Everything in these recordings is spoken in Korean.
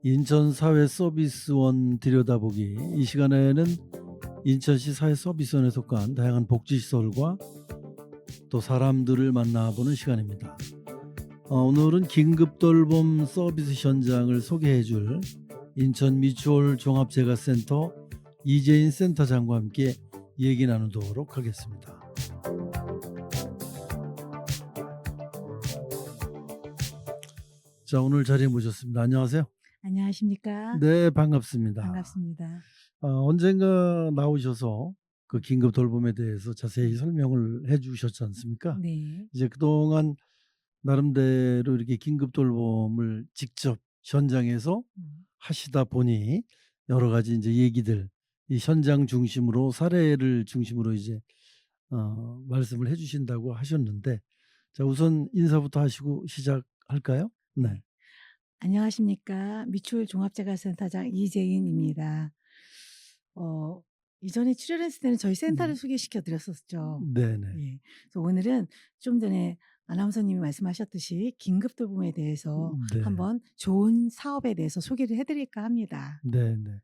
인천 사회서비스원 들여다보기. 이 시간에는 인천시 사회서비스원에 속한 다양한 복지시설과 또 사람들을 만나보는 시간입니다. 오늘은 긴급돌봄 서비스 현장을 소개해줄 인천 미추홀 종합재가센터 이재인 센터장과 함께 얘기 나누도록 하겠습니다. 자, 오늘 자리에 모셨습니다. 안녕하세요. 안녕하십니까? 네, 반갑습니다. 반갑습니다. 언젠가 나오셔서 그 긴급 돌봄에 대해서 자세히 설명을 해주셨지 않습니까? 네. 이제 그동안 나름대로 이렇게 긴급 돌봄을 직접 현장에서 하시다 보니 여러 가지 이제 얘기들, 이 현장 중심으로 사례를 중심으로 이제 말씀을 해주신다고 하셨는데, 자, 우선 인사부터 하시고 시작할까요? 네. 안녕하십니까? 미추홀 종합재가센터장 이재인입니다. 이전에 출연했을 때는 저희 센터를 소개시켜 드렸었죠. 네네. 예. 그래서 오늘은 좀 전에 아나운서님이 말씀하셨듯이 긴급 돌봄에 대해서 네. 한번 좋은 사업에 대해서 소개를 해드릴까 합니다. 네네.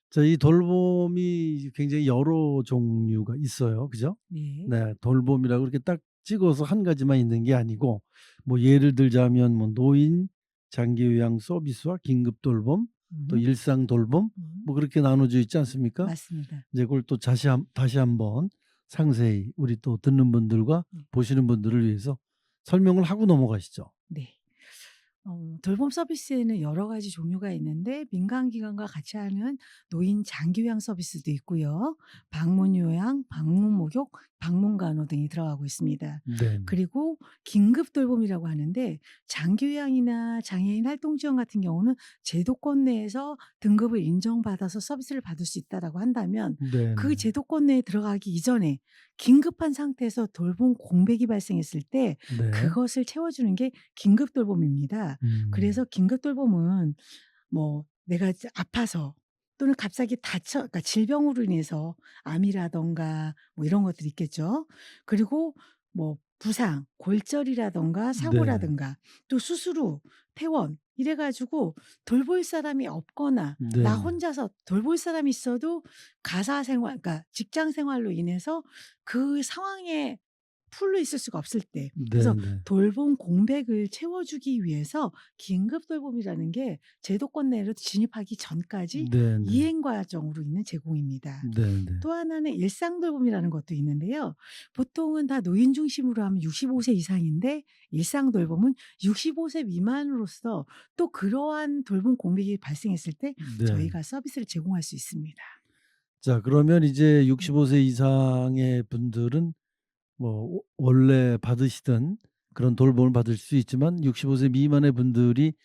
자, 이 돌봄이 굉장히 여러 종류가 있어요. 그죠? 네. 네. 돌봄이라고 이렇게 딱 찍어서 한 가지만 있는 게 아니고, 뭐 예를 들자면 뭐 노인 장기 요양 서비스와 긴급 돌봄, 또 음, 일상 돌봄, 뭐 그렇게 나눠져 있지 않습니까? 맞습니다. 이제 그걸 또 다시 한번 상세히 우리 또 듣는 분들과 보시는 분들을 위해서 설명을 하고 넘어가시죠. 네. 돌봄 서비스에는 여러 가지 종류가 있는데 민간 기관과 같이 하는 노인 장기 요양 서비스도 있고요. 방문 요양, 방문 목욕, 방문 간호 등이 들어가고 있습니다. 네네. 그리고 긴급 돌봄이라고 하는데 장기 요양이나 장애인 활동 지원 같은 경우는 제도권 내에서 등급을 인정받아서 서비스를 받을 수 있다라고 한다면 네네. 그 제도권 내에 들어가기 이전에 긴급한 상태에서 돌봄 공백이 발생했을 때 네. 그것을 채워주는 게 긴급 돌봄입니다. 그래서 긴급 돌봄은 뭐 내가 이제 아파서 또는 갑자기 그러니까 질병으로 인해서 암이라든가 뭐 이런 것들이 있겠죠. 그리고 뭐 부상, 골절이라든가 네. 사고라든가 또 수술 후 퇴원 이래 가지고 돌볼 사람이 없거나 나 네네. 혼자서 돌볼 사람이 있어도 가사 생활 그러니까 직장 생활로 인해서 그 상황에 풀로 있을 수가 없을 때 그래서 네네. 돌봄 공백을 채워주기 위해서 긴급 돌봄이라는 게 제도권 내로 진입하기 전까지 네네. 이행 과정으로 있는 제공입니다. 네네. 또 하나는 일상 돌봄이라는 것도 있는데요. 보통은 다 노인 중심으로 하면 65세 이상인데 일상 돌봄은 65세 미만으로서 또 그러한 돌봄 공백이 발생했을 때 네. 저희가 서비스를 제공할 수 있습니다. 자, 그러면 이제 65세 이상의 분들은 뭐 원래 받으시던 그런 돌봄을 받을 수 있지만 65세 미만의 분들이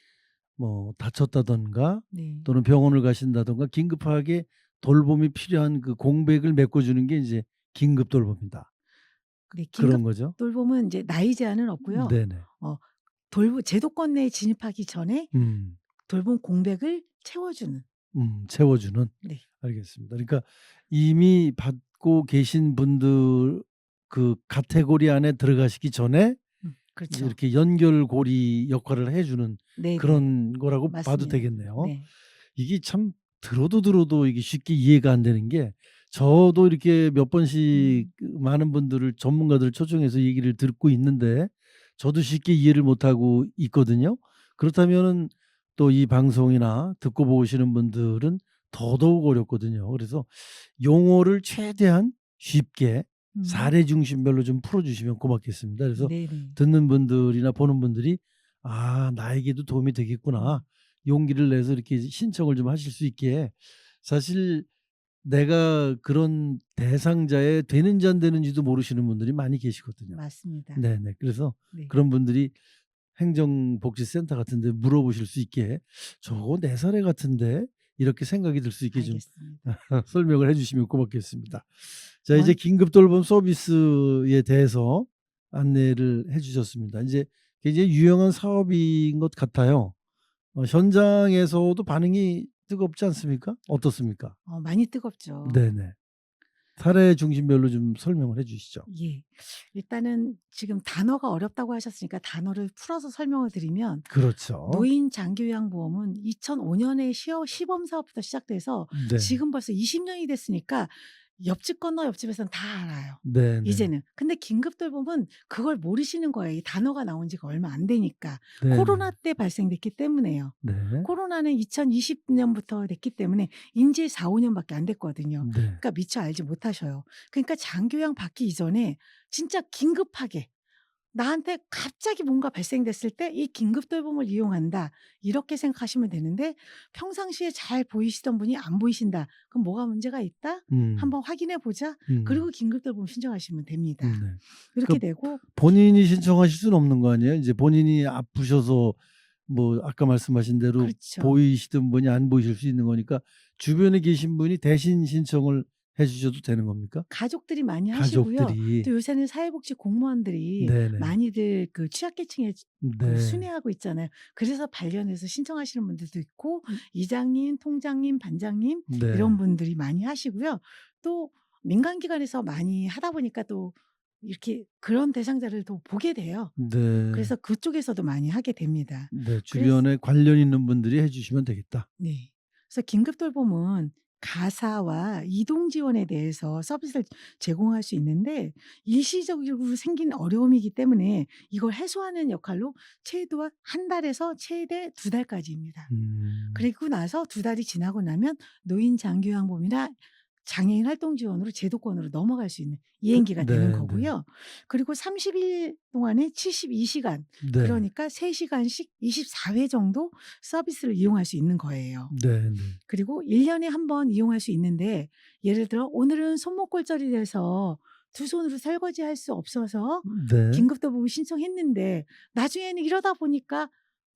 뭐 다쳤다든가 네. 또는 병원을 가신다든가 긴급하게 돌봄이 필요한 그 공백을 메꿔주는 게 이제 긴급 돌봄이다. 네, 그런 긴급 거죠? 돌봄은 이제 나이 제한은 없고요. 네네. 어 돌보 제도권 내에 진입하기 전에 음. 돌봄 공백을 채워주는. 채워주는. 네. 알겠습니다. 그러니까 이미 받고 계신 분들 그 카테고리 안에 들어가시기 전에 이제 그렇죠. 이렇게 연결고리 역할을 해주는 네네. 그런 거라고 봐도 맞습니다. 되겠네요. 네. 이게 참 들어도 이게 쉽게 이해가 안 되는 게, 저도 이렇게 몇 번씩 그 많은 분들을 전문가들을 초청해서 얘기를 듣고 있는데 저도 쉽게 이해를 못하고 있거든요. 그렇다면은 또 이 방송이나 듣고 보시는 분들은 더더욱 어렵거든요. 그래서 용어를 최대한 쉽게 사례 중심별로 좀 풀어주시면 고맙겠습니다. 그래서 네네. 듣는 분들이나 보는 분들이 '아, 나에게도 도움이 되겠구나.' 용기를 내서 이렇게 신청을 좀 하실 수 있게. 사실 내가 그런 대상자에 되는지 안 되는지도 모르시는 분들이 많이 계시거든요. 맞습니다. 네네. 그래서 네. 그런 분들이 행정복지센터 같은 데 물어보실 수 있게 '저거 내 사례 같은데?' 이렇게 생각이 들 수 있게 좀 알겠습니다. 설명을 해 주시면 고맙겠습니다. 자, 이제 먼 긴급 돌봄 서비스에 대해서 안내를 해 주셨습니다. 이제 굉장히 유용한 사업인 것 같아요. 현장에서도 반응이 뜨겁지 않습니까? 어떻습니까? 많이 뜨겁죠. 네네. 사례 중심별로 좀 설명을 해 주시죠. 예. 일단은 지금 단어가 어렵다고 하셨으니까 단어를 풀어서 설명을 드리면 그렇죠. 노인 장기요양보험은 2005 년에 시범 사업부터 시작돼서 네. 지금 벌써 20 년이 됐으니까 옆집 건너 옆집에서는 다 알아요, 네네. 이제는. 근데 긴급돌봄은 그걸 모르시는 거예요. 이 단어가 나온 지가 얼마 안 되니까. 네네. 코로나 때 발생됐기 때문에요. 네. 코로나는 2020 년부터 됐기 때문에 인제 4-5 년밖에 안 됐거든요. 네. 그러니까 미처 알지 못하셔요. 그러니까 장기요양 받기 이전에 진짜 긴급하게 나한테 갑자기 뭔가 발생됐을 때 '이 긴급돌봄을 이용한다.' 이렇게 생각하시면 되는데 평상시에 잘 보이시던 분이 안 보이신다. '그럼 뭐가 문제가 있다? 음. 한번 확인해 보자.' 음. 그리고 긴급돌봄 신청하시면 됩니다. 네. 이렇게 그 되고 본인이 신청하실 수는 없는 거 아니에요? 이제 본인이 아프셔서 뭐 아까 말씀하신 대로 그렇죠. 보이시던 분이 안 보이실 수 있는 거니까 주변에 계신 분이 대신 신청을 해 주셔도 되는 겁니까? 가족들이 많이 하시고요. 또 가족들이. 요새는 사회복지 공무원들이 네네. 많이들 그 취약계층에 그 네. 순회하고 있잖아요. 그래서 발견해서 신청하시는 분들도 있고 음. 이장님, 통장님, 반장님 네. 이런 분들이 많이 하시고요. 또 민간기관에서 많이 하다 보니까 또 이렇게 그런 대상자를 또 보게 돼요. 네. 그래서 그쪽에서도 많이 하게 됩니다. 네. 그래서 주변에 관련 있는 분들이 해 주시면 되겠다. 네. 그래서 긴급돌봄은 가사와 이동 지원에 대해서 서비스를 제공할 수 있는데 일시적으로 생긴 어려움이기 때문에 이걸 해소하는 역할로 최대 한 달에서 최대 2달까지입니다. 음. 그리고 나서 2달이 지나고 나면 노인 장기요양보험이나 장애인 활동 지원으로 제도권으로 넘어갈 수 있는 이행기가 되는 네네. 거고요. 그리고 30일 동안에 72시간 네. 그러니까 3 시간씩 24회 정도 서비스를 이용할 수 있는 거예요. 네네. 그리고 1 년에 한 번 이용할 수 있는데 예를 들어 오늘은 손목골절이 돼서 두 손으로 설거지할 수 없어서 네. 긴급도보부 신청했는데 나중에는 이러다 보니까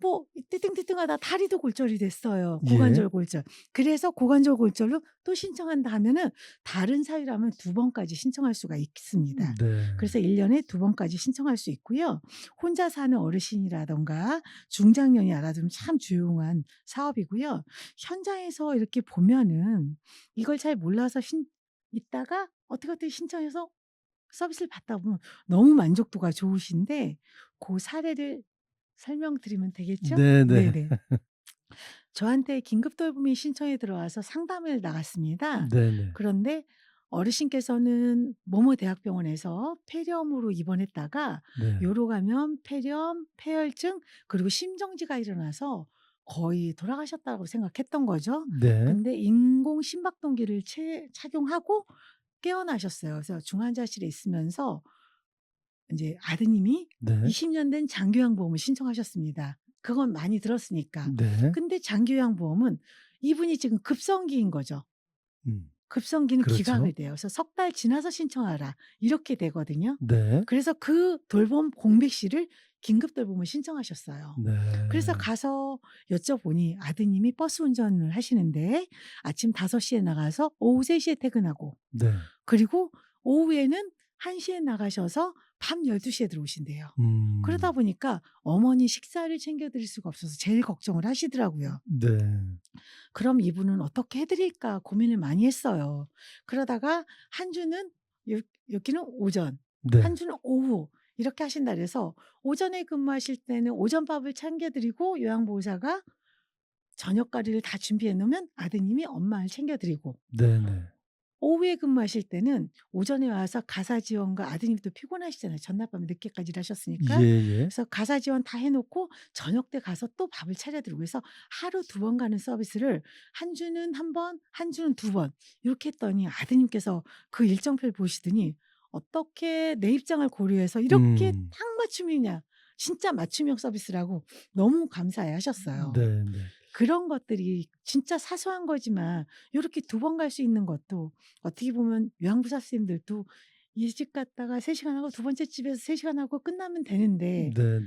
뭐 띠등띠등하다 다리도 골절이 됐어요, 예. 고관절 골절. 그래서 고관절 골절로 또 신청한다 하면은 다른 사유라면 2번까지 신청할 수가 있습니다. 네. 그래서 1 년에 2번까지 신청할 수 있고요. 혼자 사는 어르신이라든가 중장년이 알아두면 참 조용한 사업이고요. 현장에서 이렇게 보면은 이걸 잘 몰라서 있다가 어떻게 신청해서 서비스를 받다 보면 너무 만족도가 좋으신데 그 사례를 설명드리면 되겠죠? 네네. 네네. 저한테 긴급돌봄이 신청이 들어와서 상담을 나갔습니다. 네네. 그런데 어르신께서는某某대학병원에서 폐렴으로 입원했다가 네. 요로 가면 폐렴, 폐혈증 그리고 심정지가 일어나서 거의 돌아가셨다고 생각했던 거죠. 네. 근데 인공 심박동기를 착용하고 깨어나셨어요. 그래서 중환자실에 있으면서 인제 아드님이 네. 20년 된 장기요양보험을 신청하셨습니다. 그건 많이 들었으니까. 네. 근데 장기요양보험은 이분이 지금 급성기인 거죠. 음. 급성기는 그렇죠. 기각이 돼요. 그래서 "석 달 지나서 신청하라." 이렇게 되거든요. 네. 그래서 그 돌봄 공백시를 긴급돌봄을 신청하셨어요. 그래서 네. 가서 여쭤보니 아드님이 버스 운전을 하시는데 아침 5 시에 나가서 오후 3 시에 퇴근하고 네. 그리고 오후에는 1 시에 나가셔서 밤 12 시에 들어오신대요. 그러다 음. 보니까 어머니 식사를 챙겨 드릴 수가 없어서 제일 걱정을 하시더라고요. 네. 그럼 이분은 어떻게 해 드릴까 고민을 많이 했어요. 그러다가 한 주는 여기는 오전, 네. 한 주는 오후 이렇게 하신다 그래서 오전에 근무하실 때는 오전밥을 챙겨 드리고 요양보호사가 저녁거리를 다 준비해 놓으면 아드님이 엄마를 챙겨 드리고 네네. 오후에 근무하실 때는 오전에 와서 가사 지원과 아드님이 또 피곤하시잖아요. 전날 밤에 늦게까지 일하셨으니까. 예예. 그래서 가사 지원 다 해 놓고 저녁 때 가서 또 밥을 차려 드리고 해서 하루 2번 가는 서비스를 한 주는 1 번, 한 주는 2번 이렇게 했더니 아드님께서 그 일정표를 보시더니 "어떻게 내 입장을 고려해서 이렇게 음. 딱 맞춤이냐." 진짜 맞춤형 서비스라고 너무 감사해 하셨어요. 네네. 그런 것들이 진짜 사소한 거지만 요렇게 2번 갈 수 있는 것도 어떻게 보면 요양보호사 선생님들도 이 집 갔다가 3 시간 하고 두 번째 집에서 3 시간 하고 끝나면 되는데 네네.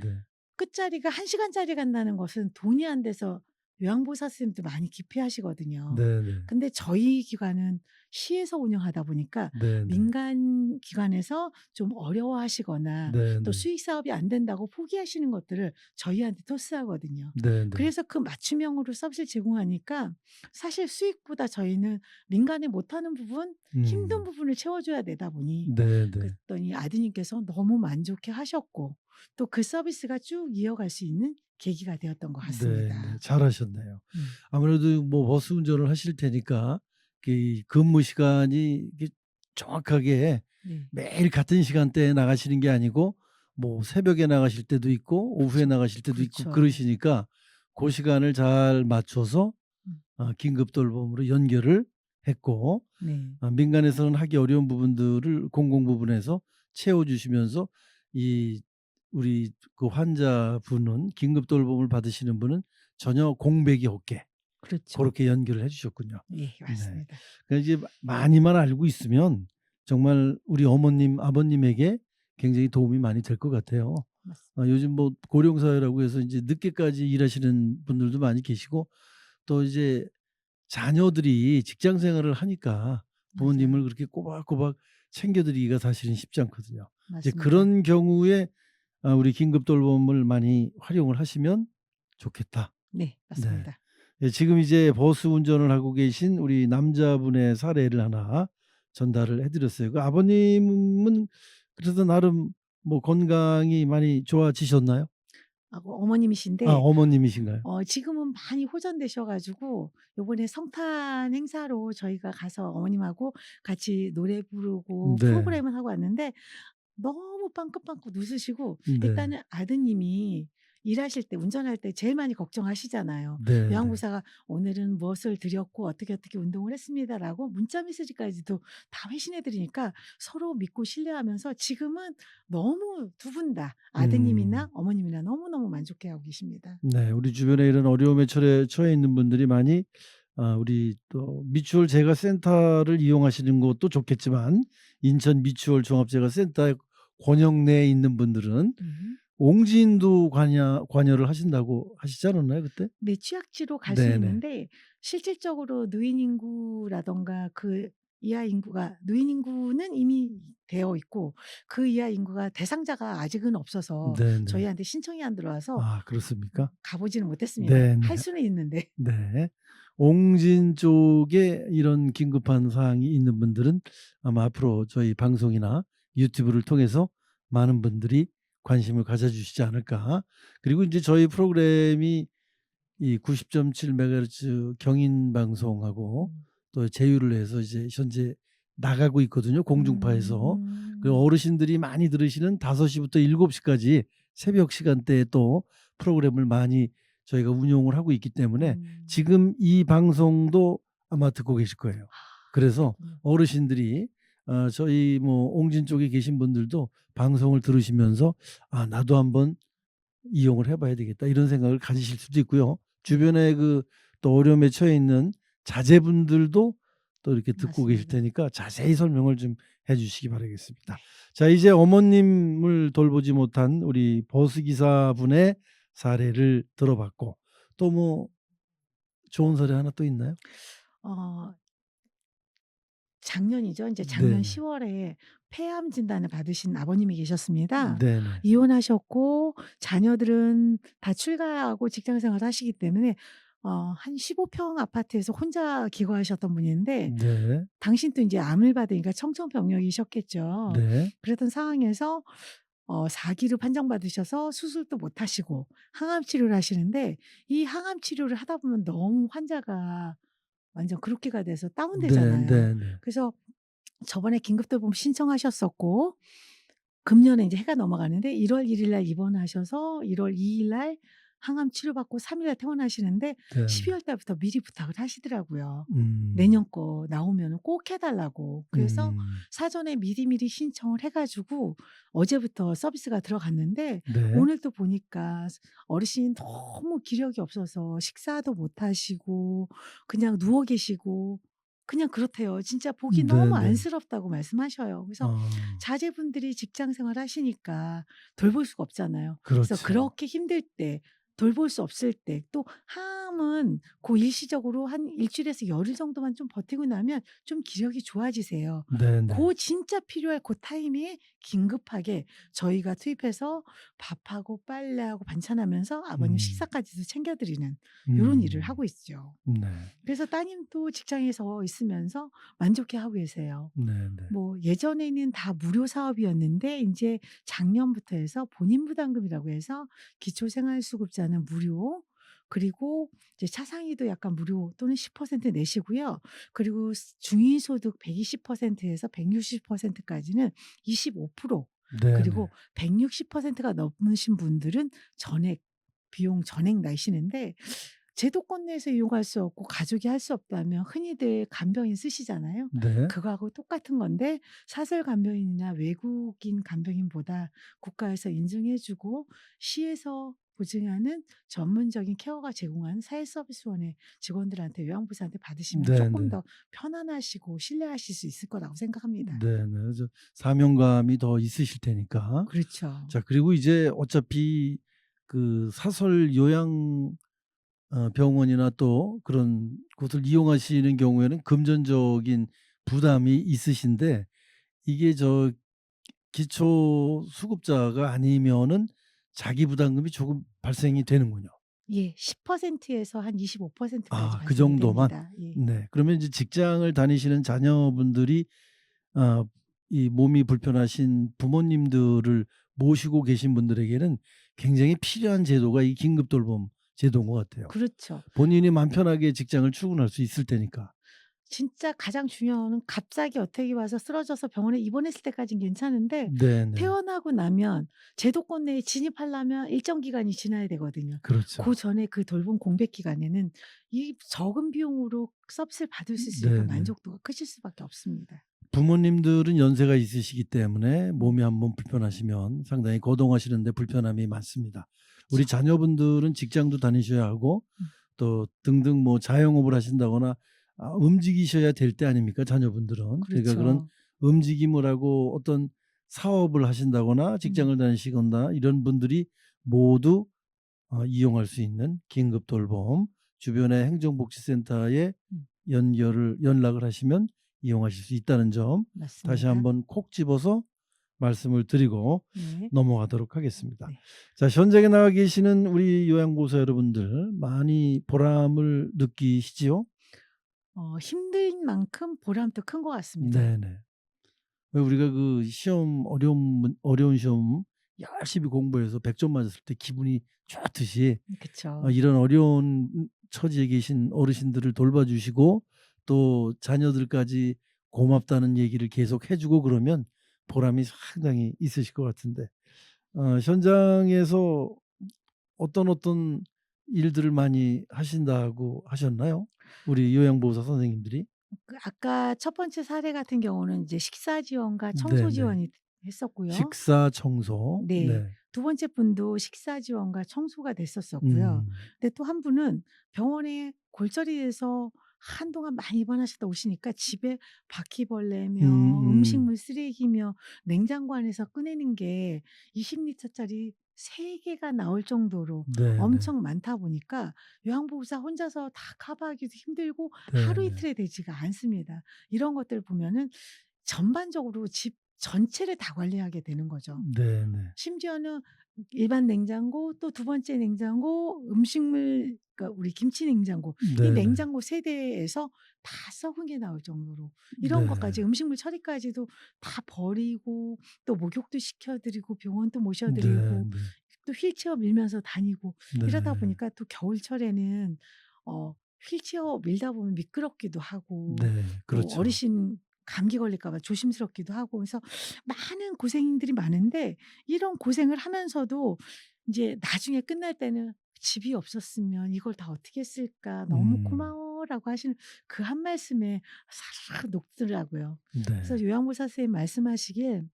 끝자리가 1 시간짜리 간다는 것은 돈이 안 돼서 요양보호사 선생님도 많이 기피하시거든요. 네네. 근데 저희 기관은 시에서 운영하다 보니까 네네. 민간 기관에서 좀 어려워하시거나 또 네네. 수익 사업이 안 된다고 포기하시는 것들을 저희한테 토스하거든요. 네네. 그래서 그 맞춤형으로 서비스를 제공하니까 사실 수익보다 저희는 민간에 못하는 부분, 힘든 음. 부분을 채워줘야 되다 보니 네네. 그랬더니 아드님께서 너무 만족해 하셨고 또 그 서비스가 쭉 이어갈 수 있는 계기가 되었던 것 네네. 같습니다. 잘하셨네요. 음. 아무래도 뭐 버스 운전을 하실 테니까 이 근무 시간이 이게 정확하게 네. 매일 같은 시간대에 나가시는 게 아니고 뭐 새벽에 나가실 때도 있고 오후에 그쵸. 나가실 때도 있고 그렇죠. 그러시니까 고 시간을 잘 맞춰서 음. 긴급 돌봄으로 연결을 했고 네. 민간에서는 하기 어려운 부분들을 공공 부분에서 채워 주시면서 이 우리 그 환자분은 긴급 돌봄을 받으시는 분은 전혀 공백이 없게 그렇죠. 고렇게 연결을 해 주셨군요. 예 네. 맞습니다. 그러니까 이제 많이만 알고 있으면 정말 우리 어머님, 아버님에게 굉장히 도움이 많이 될 것 같아요. 맞습니다. 요즘 뭐 고령 사회라고 해서 이제 늦게까지 일하시는 분들도 많이 계시고 또 이제 자녀들이 직장 생활을 하니까 부모님을 맞아요. 그렇게 꼬박꼬박 챙겨 드리기가 사실은 쉽지 않거든요. 이제 맞습니다. 그런 경우에 우리 긴급 돌봄을 많이 활용을 하시면 좋겠다. 네 네. 맞습니다. 예, 지금 이제 버스 운전을 하고 계신 우리 남자분의 사례를 하나 전달을 해 드렸어요. 그 아버님은 그래도 나름 뭐 건강이 많이 좋아지셨나요? 어머님이신데 어머님이신가요? 지금은 많이 호전되셔 가지고 요번에 성탄 행사로 저희가 가서 어머님하고 같이 노래 부르고 네. 프로그램을 하고 왔는데 너무 빵긋빵긋 웃으시고 네. 일단은 아드님이 일하실 때 운전할 때 제일 많이 걱정하시잖아요. 네네. 요양보호사가 "오늘은 무엇을 드렸고 어떻게 운동을 했습니다."라고 문자 메시지까지도 다 회신해 드리니까 서로 믿고 신뢰하면서 지금은 너무 두 분 다 아드님이나 음. 어머님이나 너무너무 만족해하고 계십니다. 네. 우리 주변에 이런 어려움에 처해 있는 분들이 많이 우리 또 미추홀 재가센터를 이용하시는 것도 좋겠지만 인천 미추홀 종합재가센터의 권역 내에 있는 분들은 음. 옹진도 관여를 하신다고 하시지 않았나요 그때? 네. 취약지로 갈 수는 네네. 있는데 실질적으로 노인 인구라든가 그 이하 인구가 노인 인구는 이미 되어 있고 그 이하 인구가 대상자가 아직은 없어서 네네. 저희한테 신청이 안 들어와서 그렇습니까? 가 보지는 못했습니다. 네네. 할 수는 있는데. 네. 옹진 쪽에 이런 긴급한 사항이 있는 분들은 아마 앞으로 저희 방송이나 유튜브를 통해서 많은 분들이 관심을 가져 주시지 않을까. 그리고 인제 저희 프로그램이 이 90.7 메가헤르츠 경인 방송하고 음. 또 제휴를 해서 이제 현재 나가고 있거든요, 공중파에서. 그리고 음. 어르신들이 많이 들으시는 5 시부터 7 시까지 새벽 시간대에 또 프로그램을 많이 저희가 운용을 하고 있기 때문에 음. 지금 이 방송도 아마 듣고 계실 거예요. 그래서 그렇군요. 어르신들이 저희 뭐 옹진 쪽에 계신 분들도 방송을 들으시면서 '아 나도 한번 이용을 해 봐야 되겠다.' 이런 생각을 가지실 수도 있고요. 네. 주변에 그 또 어려움에 처해 있는 자제분들도 또 이렇게 듣고 계실 맞습니다. 테니까 자세히 설명을 좀 해 주시기 바라겠습니다. 네. 자 이제 어머님을 돌보지 못한 우리 버스 기사분의 사례를 들어봤고 또 뭐 좋은 사례 하나 또 있나요? 어 작년이죠. 인제 작년 네네. 10 월에 폐암 진단을 받으신 아버님이 계셨습니다. 네네. 이혼하셨고 자녀들은 다 출가하고 직장 생활을 하시기 때문에 한 15평 아파트에서 혼자 기거하셨던 분인데 네. 당시는 또 인제 암을 받으니까 청천벽력이셨겠죠. 네. 그랬던 상황에서 4 기를 판정받으셔서 수술도 못 하시고 항암 치료를 하시는데 이 항암 치료를 하다 보면 너무 환자가 완전 그렇게가 돼서 네 다운되잖아요. 네네. 그래서 저번에 긴급돌봄 신청하셨었고 금년에 인제 해가 넘어가는데 1월 1일 날 입원하셔서 1월 2일 날 항암 치료받고 3일 날 퇴원하시는데 네네. 12월 달부터 미리 부탁을 하시더라고요. 음. 내년 거 나오면은 꼭 해 달라고. 그래서 음. 사전에 미리미리 신청을 해 가지고 어제부터 서비스가 들어갔는데 네. 오늘 또 보니까 어르신이 너무 기력이 없어서 식사도 못 하시고 그냥 누워 계시고 그냥 그렇대요. 진짜 보기 너무 네네. 안쓰럽다고 말씀하셔요. 그래서 어. 자제분들이 직장 생활 하시니까 돌볼 수가 없잖아요. 그래서 그렇죠. 그렇게 힘들 때 돌볼 수 없을 때 또 항암은 고 일시적으로 한 일 주일에서 열흘 정도만 좀 버티고 나면 좀 기력이 좋아지세요. 네네. 고 진짜 필요할 고 타이밍에 긴급하게 저희가 투입해서 밥하고 빨래하고 반찬하면서 아버님 음. 식사까지도 챙겨 드리는 요런 일을 음. 하고 있죠. 네. 그래서 따님도 직장에서 있으면서 만족해 하고 계세요. 네네. 뭐 예전에는 다 무료 사업이었는데 인제 작년부터 해서 본인 부담금이라고 해서 기초생활수급자는 무료, 그리고 이제 차상위도 약간 무료 또는 10% 내시고요. 그리고 중위소득 120% 에서 160% 까지는 25%, 네네. 그리고 160%가 넘으신 분들은 전액, 비용 전액 내시는데, 제도권 내에서 이용할 수 없고 가족이 할 수 없다면 흔히들 간병인 쓰시잖아요. 네. 그거하고 똑같은 건데, 사설 간병인이나 외국인 간병인보다 국가에서 인증해 주고 시에서 보증하는 전문적인 케어가 제공한 사회서비스원의 직원들한테, 요양보호사한테 받으시면 쪼끔 네네. 더 편안하시고 신뢰하실 수 있을 거라고 생각합니다. 네네. 그래서 사명감이 더 있으실 테니까. 그렇죠. 자, 그리고 이제 어차피 그 사설 요양 병원이나 또 그런 곳을 이용하시는 경우에는 금전적인 부담이 있으신데, 이게 기초 수급자가 아니면은 자기 부담금이 조금 발생이 되는군요. 예. 10% 에서 한 25% 까지 아, 그 발생이 정도만? 됩니다. 예. 네. 그러면 이제 직장을 다니시는 자녀분들이 아 이 몸이 불편하신 부모님들을 모시고 계신 분들에게는 굉장히 필요한 제도가 이 긴급 돌봄 제도인 것 같아요. 그렇죠. 본인이 맘 편하게 직장을 출근할 수 있을 테니까. 진짜 가장 중요한 거는 갑자기 어택이 와서 쓰러져서 병원에 입원했을 때까진 괜찮은데, 네네. 퇴원하고 나면 제도권 내에 진입하려면 일정 기간이 지나야 되거든요. 그렇죠. 고전에 그 돌봄 공백 기간에는 이 적은 비용으로 서비스를 받을 수 있으니까 네네. 만족도가 크실 수밖에 없습니다. 부모님들은 연세가 있으시기 때문에 음. 몸이 한번 불편하시면 상당히 거동하시는 데 불편함이 많습니다. 우리 그쵸. 자녀분들은 직장도 다니셔야 하고 음. 또 등등 뭐 자영업을 하신다거나 움직이셔야 될 때 아닙니까, 자녀분들은. 그러니까 그런 그렇죠. 움직임을 하고 어떤 사업을 하신다거나 음. 직장을 다니시거나 이런 분들이 모두 이용할 수 있는 긴급 돌봄, 주변의 행정복지센터에 음. 연락을 하시면 이용하실 수 있다는 점 다시 맞습니다. 한번 콕 집어서 말씀을 드리고 네. 넘어가도록 하겠습니다. 네. 자, 현장에 나와 계시는 우리 요양보호사 여러분들 많이 보람을 느끼시지요? 힘든 만큼 보람도 큰 것 같습니다. 네네. 왜 우리가 그 시험 어려운 시험 열심히 공부해서 100점 맞았을 때 기분이 좋듯이 그쵸. 이런 어려운 처지에 계신 어르신들을 돌봐주시고 또 자녀들까지 고맙다는 얘기를 계속 해 주고 그러면 보람이 상당히 있으실 것 같은데, 현장에서 어떤 일들을 많이 하신다고 하셨나요? 우리 요양보호사 선생님들이? 그 아까 첫 번째 사례 같은 경우는 이제 식사 지원과 청소 네네. 지원이 했었고요. 식사, 청소. 네. 네. 두 번째 분도 식사 지원과 청소가 됐었었고요. 음. 근데 또 한 분은 병원에 골절이 돼서 한동안 많이 입원하셨다 오시니까 집에 바퀴벌레며 음음. 음식물 쓰레기며 냉장고 안에서 꺼내는 게 20 리터짜리 3 개가 나올 정도로 네네. 엄청 많다 보니까 요양보호사 혼자서 다 커버하기도 힘들고 하루 네네. 이틀에 되지가 않습니다. 이런 것들을 보면은 전반적으로 집 전체를 다 관리하게 되는 거죠. 네네. 심지어는 일반 냉장고, 또 두 번째 냉장고, 음식물, 그러니까 우리 김치 냉장고, 이 네네. 냉장고 세대에서 다 썩은 게 나올 정도로 이런 네. 것까지 음식물 처리까지도 다 버리고, 또 목욕도 시켜 드리고 병원도 모셔 드리고 네네. 또 휠체어 밀면서 다니고, 이러다 네. 보니까 또 겨울철에는 휠체어 밀다 보면 미끄럽기도 하고, 네. 또 그렇죠. 어르신 감기 걸릴까 봐 조심스럽기도 하고, 그래서 많은 고생들이 많은데, 이런 고생을 하면서도 인제 나중에 끝날 때는 "집이 없었으면 이걸 다 어떻게 했을까. 너무 음. 고마워."라고 하시는 그 한 말씀에 사르르 녹더라고요. 네. 그래서 요양보호사 선생님 말씀하시길,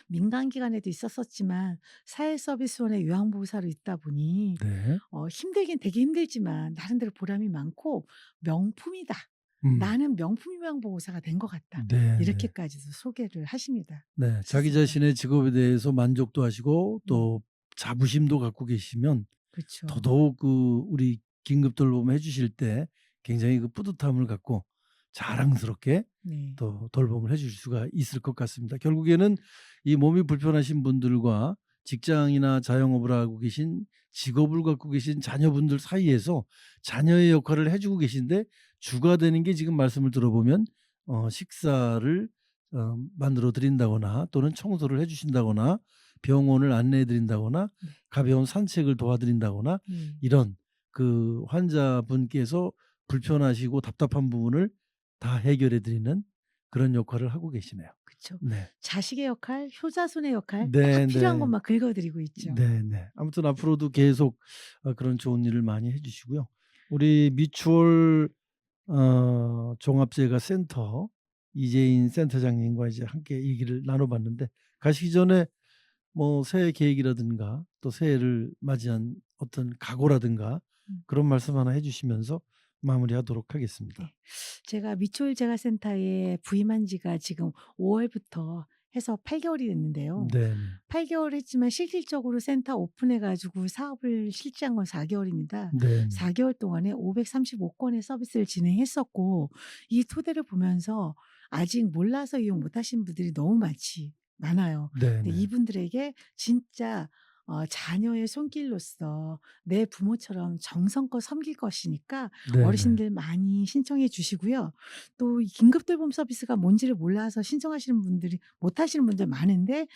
민간 기관에도 있었었지만 사회 서비스원의 요양보호사로 있다 보니 네. 힘들긴 되게 힘들지만 나름대로 보람이 많고 '명품이다. 음. 나는 명품 요양보호사가 된 것 같다.' 네네. 이렇게까지도 소개를 하십니다. 네. 자기 스스로. 자신의 직업에 대해서 만족도 하시고 음. 또 자부심도 갖고 계시면 그쵸. 더더욱 우리 긴급 돌봄 해 주실 때 굉장히 뿌듯함을 갖고 자랑스럽게 네. 또 돌봄을 해 주실 수가 있을 것 같습니다. 결국에는 이 몸이 불편하신 분들과 직장이나 자영업을 하고 계신 직업을 갖고 계신 자녀분들 사이에서 자녀의 역할을 해 주고 계신데 주가 되는 게 지금 말씀을 들어보면 식사를 만들어 드린다거나 또는 청소를 해 주신다거나 병원을 안내해 드린다거나 네. 가벼운 산책을 도와드린다거나 네. 이런 환자분께서 불편하시고 답답한 부분을 다 해결해 드리는 그런 역할을 하고 계시네요. 그쵸. 네. 자식의 역할, 효자손의 역할 딱 필요한 네네. 것만 긁어 드리고 있죠. 네네. 아무튼 앞으로도 계속 그런 좋은 일을 많이 해 주시고요. 우리 미추홀 종합재가센터 이재인 센터장님과 이제 함께 얘기를 나눠 봤는데 가시기 전에 뭐 새해 계획이라든가 또 새해를 맞이한 어떤 각오라든가 음. 그런 말씀 하나 해 주시면서 마무리하도록 하겠습니다. 네. 제가 미추홀 재활센터에 부임한 지가 지금 5 월부터 해서 8 개월이 됐는데요. 네네. 8 개월 했지만 실질적으로 센터 오픈해 가지고 사업을 실시한 건 4 개월입니다. 네네. 4 개월 동안에 535 건의 서비스를 진행했었고 이 토대를 보면서 아직 몰라서 이용 못 하신 분들이 너무 많아요. 근데 네네. 이분들에게 진짜 자녀의 손길로서 내 부모처럼 정성껏 섬길 것이니까 네네. 어르신들 많이 신청해 주시고요. 또 이 긴급 돌봄 서비스가 뭔지를 몰라서 신청하시는 분들이 못 하시는 분들 많은데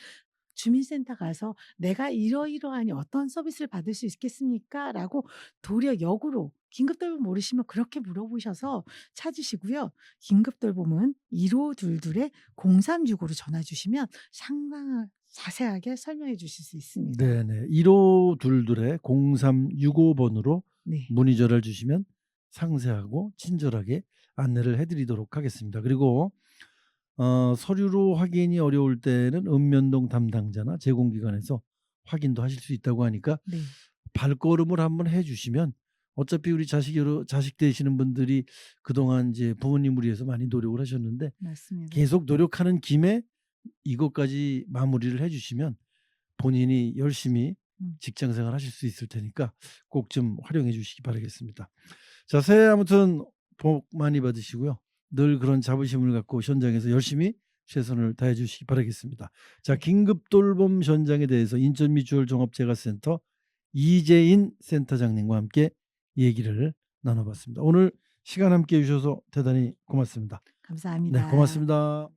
주민센터 가서 "내가 이러이러하니 어떤 서비스를 받을 수 있겠습니까?"라고 도리어 역으로 긴급 돌봄 모르시면 그렇게 물어보셔서 찾으시고요. 긴급 돌봄은 1522에 0365로 전화 주시면 상담 자세하게 설명해 주실 수 있습니다. 네네. 1522에 0365 번으로 네. 문의 전화를 주시면 상세하고 친절하게 안내를 해 드리도록 하겠습니다. 그리고 서류로 확인이 어려울 때는 읍면동 담당자나 제공기관에서 확인도 하실 수 있다고 하니까 네. 발걸음을 한번 해 주시면 어차피 우리 자식 되시는 분들이 그동안 이제 부모님을 위해서 많이 노력을 하셨는데 맞습니다. 계속 노력하는 김에 이것까지 마무리를 해 주시면 본인이 열심히 음. 직장 생활 하실 수 있을 테니까 꼭 좀 활용해 주시기 바라겠습니다. 자, 새해 아무튼 복 많이 받으시고요. 늘 그런 자부심을 갖고 현장에서 열심히 최선을 다해 주시기 바라겠습니다. 자, 네. 긴급 돌봄 현장에 대해서 인천 미추홀 종합재가센터 이재인 센터장님과 함께 얘기를 나눠 봤습니다. 오늘 시간 함께 해 주셔서 대단히 고맙습니다. 네, 감사합니다. 고맙습니다.